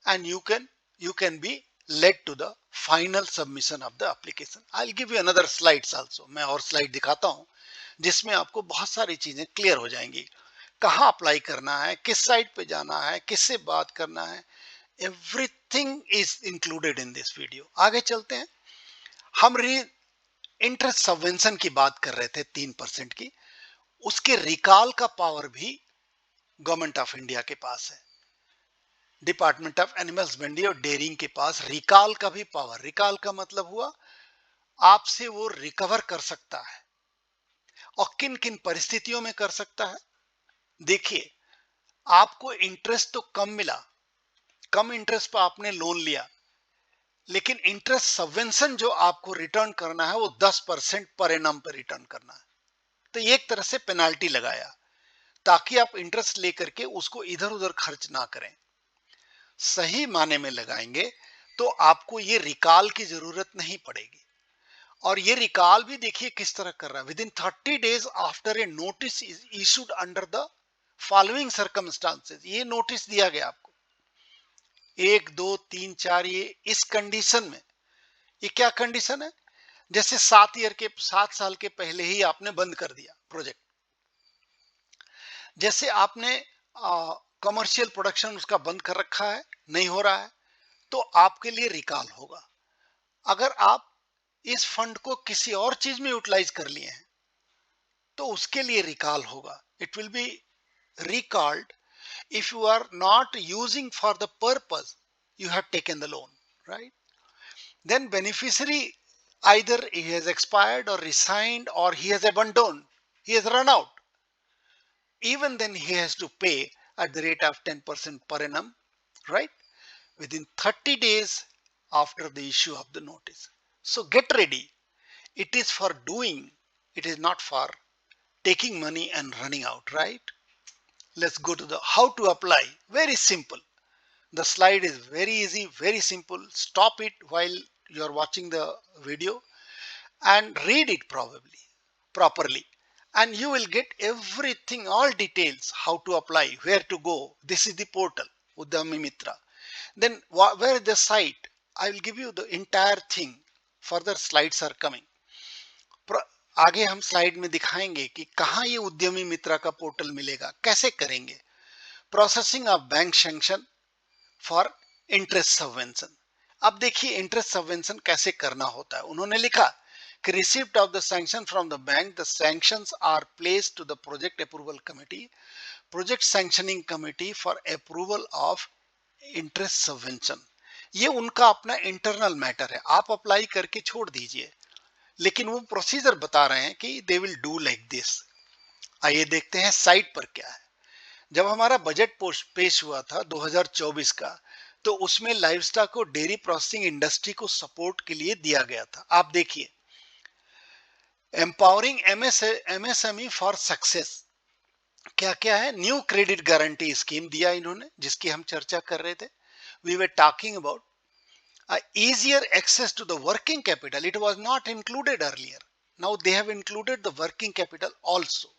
and you can be led to the final submission of the application. I'll give you another slides also. मैं और slide दिखाता हूँ जिसमें आपको बहुत सारी चीजें clear हो जाएंगी. कहाँ अप्लाई करना है, किस साइट पे जाना है, किससे बात करना है, everything is included in this video. आगे चलते हैं. हम इंटरेस्ट सबवेंशन की बात कर रहे थे 3% की. उसके रिकॉल का पावर भी गवर्नमेंट ऑफ इंडिया के पास है. डिपार्टमेंट ऑफ एनिमल्स हस्बेंड्री और डेयरिंग के पास रिकॉल का भी पावर. रिकॉल का मतलब हुआ आपसे वो रिकवर कर सकता है, और किन किन परिस्थितियों में कर सकता है. देखिए, आपको इंटरेस्ट तो कम मिला, कम इंटरेस्ट पर आपने लोन लिया, लेकिन इंटरेस्ट सबवेंशन जो आपको रिटर्न करना है वो 10% पर एनम पर रिटर्न करना है. तो एक तरह से पेनाल्टी लगाया ताकि आप इंटरेस्ट लेकर के उसको इधर उधर खर्च ना करें. सही माने में लगाएंगे तो आपको ये रिकॉल की जरूरत नहीं पड़ेगी. और ये रिकॉल भी देखिए किस तरह कर रहा है. With in 30 days after a notice is issued under the following circumstances. ये नोटिस दिया गया आपको 1, 2, 3, 4, ये इस कंडीशन में. ये क्या कंडीशन है? जैसे 7 साल के पहले ही आपने बंद कर दिया प्रोजेक्ट, जैसे आपने कमर्शियल प्रोडक्शन उसका बंद कर रखा है, नहीं हो रहा है, तो आपके लिए रिकॉल होगा. अगर आप इस फंड को किसी और चीज में यूटिलाइज कर लिए हैं तो उसके लिए रिकॉल होगा. It will be recalled if you are not using for the purpose you have taken the loan, right? Then beneficiary, either he has expired or resigned or he has abandoned, he has run out, even then he has to pay at the rate of 10% per annum, right? Within 30 days after the issue of the notice. So get ready. It is for doing, it is not for taking money and running out, right? Let's go to the how to apply. Very simple. The slide is very easy, very simple. Stop it while you are watching the video and read it properly, and you will get everything, all details, how to apply, where to go. This is the portal Udyami Mitra. Then where is the site? I will give you the entire thing. Further slides are coming. आगे हम slide में दिखाएंगे कि कहाँ ये उद्यमी मित्रा का portal मिलेगा, कैसे करेंगे. Processing of bank sanction for interest subvention. अब देखिए इंटरेस्ट सबवेंशन कैसे करना होता है. उन्होंने लिखा कि receipt of the sanction from the bank, the sanctions are placed to the project approval committee, project sanctioning committee for approval of interest subvention. ये उनका अपना इंटरनल मैटर है, आप अप्लाई करके छोड़ दीजिए, लेकिन वो प्रोसीजर बता रहे हैं कि they will do like this. आइए देखते हैं साइट पर क्या है. जब हमारा बजट पेश हुआ था 2024 का, तो उसमें लाइवस्टॉक और डेयरी प्रोसेसिंग इंडस्ट्री को सपोर्ट के लिए दिया गया था. आप देखिए एम्पावरिंग एमएसएमई फॉर सक्सेस, क्या क्या है? न्यू क्रेडिट गारंटी स्कीम दिया इन्होंने, जिसकी हम चर्चा कर रहे थे. We were talking about easier access to the working capital. It was not included earlier. Now they have included the working capital also.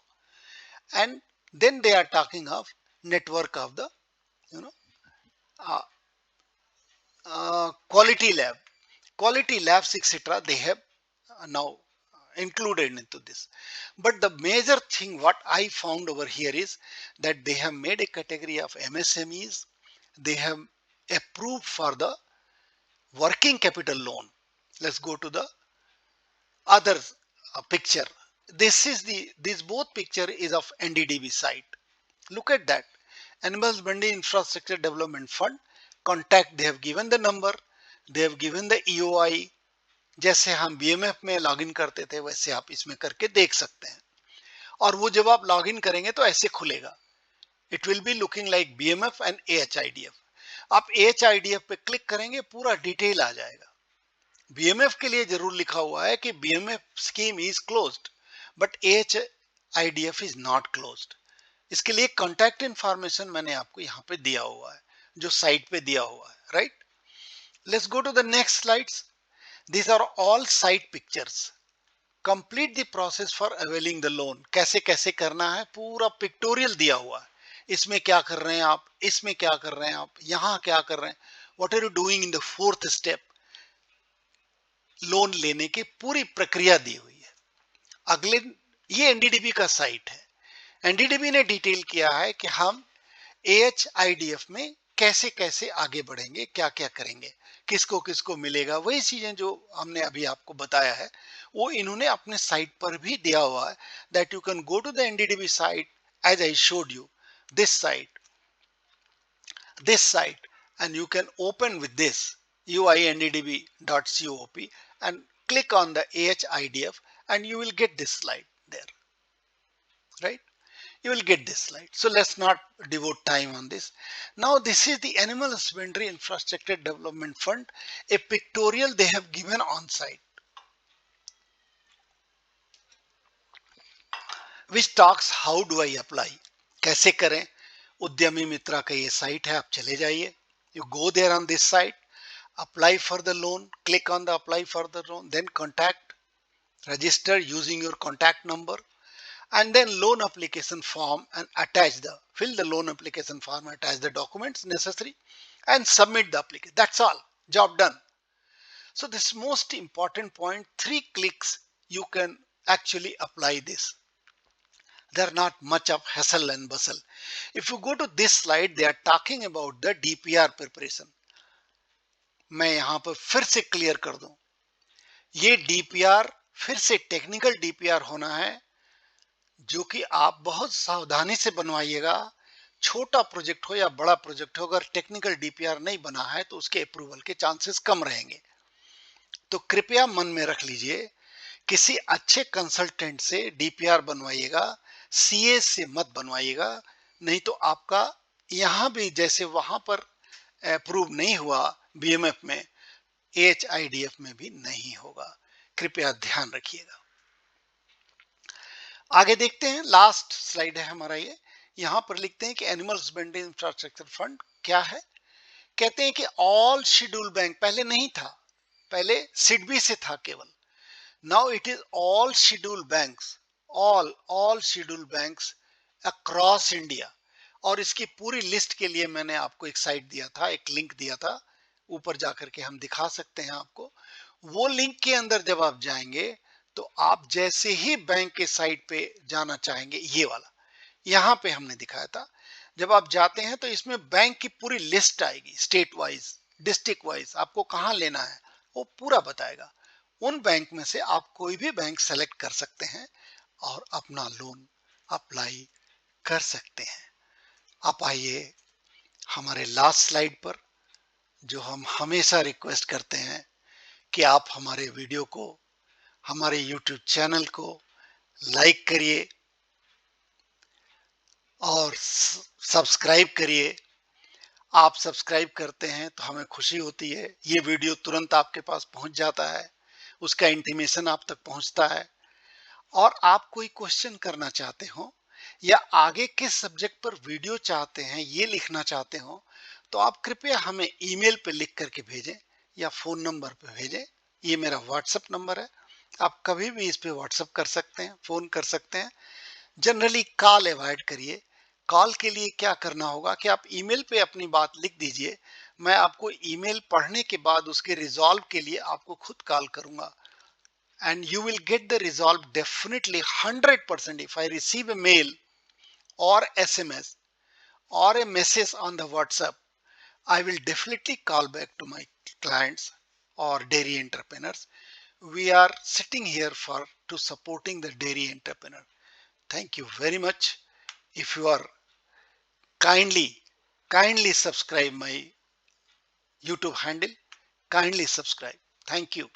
And then they are talking of network of the, you know, uh, quality labs, etc. They have now included into this. But the major thing what I found over here is that they have made a category of MSMEs. They have approved for the working capital loan. Let's go to the other picture. This both picture is of NDDB site. Look at that. Animals Bandi Infrastructure Development Fund contact. They have given the number, they have given the EOI. जैसे हम BMF में login करते थे वैसे आप इसमें करके देख सकते हैं. और वो जब आप लॉगिन करेंगे तो ऐसे खुलेगा. It will be looking like BMF and AHIDF. आप AHIDF पे क्लिक करेंगे पूरा डिटेल आ जाएगा. BMF के लिए जरूर लिखा हुआ है कि BMF scheme is closed, but AHIDF is not closed. इसके लिए कॉन्टैक्ट इंफॉर्मेशन मैंने आपको यहाँ पे दिया हुआ है, जो साइट पे दिया हुआ है. Right, let's go to the next slides. These are all site pictures. Complete the process for availing the loan. कैसे कैसे करना है पूरा पिक्टोरियल दिया हुआ है. इसमें क्या कर रहे हैं आप, इसमें क्या कर रहे हैं आप, यहाँ क्या कर रहे हैं, what are you doing in the fourth step. Loan लेने की पूरी प्रक्रिया दी हुई है. अगले, ये एनडीडीबी का साइट है. एनडीडीबी ने डिटेल किया है कि हम AHIDF में कैसे कैसे आगे बढ़ेंगे, क्या क्या करेंगे, किसको किसको मिलेगा. वही चीजें जो हमने अभी आपको बताया है वो इन्होंने अपने साइट पर भी दिया हुआ है. That you can go to the NDDB site as I showed you, this site, and you can open with this uinddb.coop and click on the AHIDF and you will get this slide there. Right, you will get this slide. So let's not devote time on this. Now this is the Animal Husbandry Infrastructure Development Fund, a pictorial they have given on site which talks how do I apply. कैसे करें. उद्यमी मित्रा का ये site है, आप चले जाइए. You go there on this site, apply for the loan, click on the apply for the loan, then contact, register using your contact number, and then loan application form, and fill the loan application form, attach the documents necessary and submit the application. That's all, job done. So this most important point, 3 clicks you can actually apply this. There are not much of hassle and bustle. If you go to this slide, they are talking about the DPR preparation. मैं यहां पर फिर से clear कर दूं, ये DPR फिर से टेक्निकल DPR होना है, जो कि आप बहुत सावधानी से बनवाइएगा. छोटा प्रोजेक्ट हो या बड़ा प्रोजेक्ट हो, अगर टेक्निकल DPR नहीं बना है तो उसके अप्रूवल के चांसेस कम रहेंगे. तो कृपया मन में रख लीजिए, किसी अच्छे कंसल्टेंट से DPR बनवाइएगा, CA से मत बनवाइएगा. नहीं तो आपका यहां भी जैसे वहां पर अप्रूव नहीं हुआ BMF में, AHIDF में भी नहीं होगा. कृपया ध्यान रखिएगा. आगे देखते हैं, लास्ट स्लाइड है हमारा ये. यहां पर लिखते हैं कि एनिमल हस्बेंड्री इंफ्रास्ट्रक्चर फंड क्या है. कहते हैं कि ऑल शेड्यूल बैंक, पहले नहीं था, पहले सिडबी से था केवल. Now it is all schedule banks, all schedule banks across India. और इसकी पूरी लिस्ट के लिए मैंने आपको एक साइट दिया था, एक लिंक दिया था, ऊपर जाकर के हम दिखा सकते हैं आपको. वो लिंक के अंदर जब आप जाएंगे तो आप जैसे ही बैंक के साइट पे जाना चाहेंगे, ये वाला यहाँ पे हमने दिखाया था, जब आप जाते हैं तो इसमें बैंक की पूरी लिस्ट आएगी, स्टेट वाइज, डिस्ट्रिक्ट वाइज, आपको कहाँ लेना है वो पूरा बताएगा. उन बैंक में से आप कोई भी बैंक सेलेक्ट कर सकते हैं और अपना लोन अप्लाई कर सकते हैं. आप आइए हमारे लास्ट स्लाइड पर, जो हम हमेशा रिक्वेस्ट करते हैं कि आप हमारे वीडियो को, हमारे YouTube चैनल को लाइक करिए और सब्सक्राइब करिए. आप सब्सक्राइब करते हैं तो हमें खुशी होती है. ये वीडियो तुरंत आपके पास पहुंच जाता है, उसका इंटीमेशन आप तक पहुंचता है. और आप कोई क्वेश्चन करना चाहते हो या आगे किस सब्जेक्ट पर वीडियो चाहते हैं ये लिखना चाहते हो, तो आप कृपया हमें ईमेल पे लिख करके भेजें या फोन नंबर पे भेजें। ये मेरा व्हाट्सएप नंबर है, आप कभी भी इस पे व्हाट्सएप कर सकते हैं, फोन कर सकते हैं। जनरली कॉल अवॉइड करिए। कॉल के लिए क्या करना होगा कि आप ईमेल पे अपनी बात लिख दीजिए, मैं आपको ईमेल पढ़ने के बाद उसके रिजॉल्व के लिए आपको खुद कॉल करूंगा, and you will get the resolve definitely 100%. If I receive a mail or SMS or a message on the WhatsApp, I will definitely call back to my clients or dairy entrepreneurs. We are sitting here for to supporting the dairy entrepreneur. Thank you very much. If you are kindly subscribe my YouTube handle, kindly subscribe. Thank you.